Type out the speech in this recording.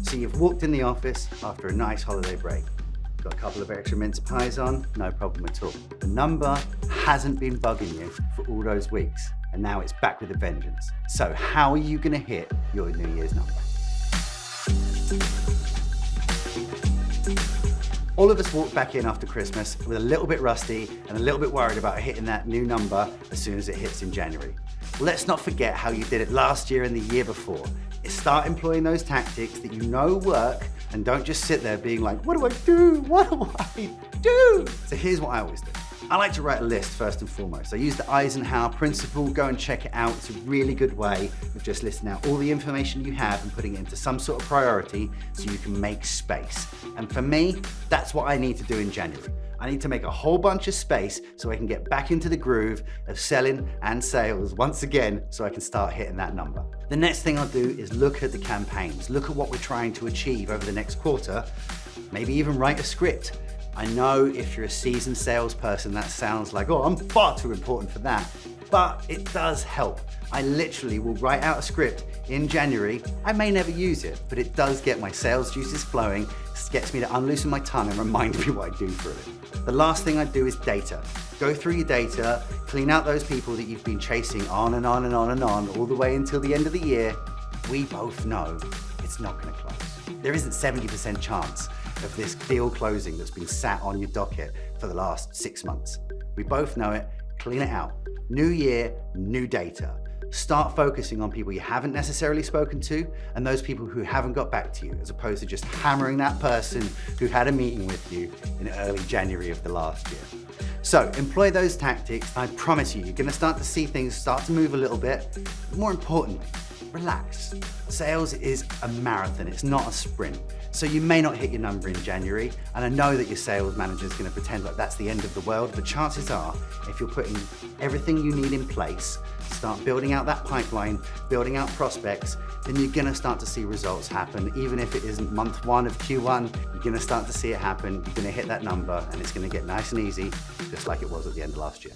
So you've walked in the office after a nice holiday break. Got a couple of extra mince pies on, no problem at all. The number hasn't been bugging you for all those weeks, and now it's back with a vengeance. So how are you gonna hit your New Year's number? All of us walked back in after Christmas with a little bit rusty and a little bit worried about hitting that new number as soon as it hits in January. Let's not forget how you did it last year and the year before. Start employing those tactics that you know work, and don't just sit there being like, what do I do? What do I do? So here's what I always do. I like to write a list first and foremost. I use the Eisenhower principle. Go and check it out. It's a really good way of just listing out all the information you have and putting it into some sort of priority so you can make space. And for me, that's what I need to do in January. I need to make a whole bunch of space so I can get back into the groove of selling and sales once again so I can start hitting that number. The next thing I'll do is look at the campaigns, look at what we're trying to achieve over the next quarter, maybe even write a script. I know if you're a seasoned salesperson, that sounds like, oh, I'm far too important for that, but it does help. I literally will write out a script in January. I may never use it, but it does get my sales juices flowing, gets me to unloosen my tongue and remind me what I do for it. The last thing I do is data. Go through your data, clean out those people that you've been chasing on and on and on and on, all the way until the end of the year. We both know it's not gonna close. There isn't 70% chance of this deal closing that's been sat on your docket for the last 6 months. We both know it, clean it out. New year, new data. Start focusing on people you haven't necessarily spoken to and those people who haven't got back to you, as opposed to just hammering that person who had a meeting with you in early January of the last year. So employ those tactics. I promise you, you're gonna start to see things start to move a little bit. More importantly, relax. Sales is a marathon, it's not a sprint. So you may not hit your number in January, and I know that your sales manager is going to pretend like that's the end of the world, but chances are, if you're putting everything you need in place, start building out that pipeline, building out prospects, then you're going to start to see results happen. Even if it isn't month 1 of Q1, you're going to start to see it happen, you're going to hit that number, and it's going to get nice and easy, just like it was at the end of last year.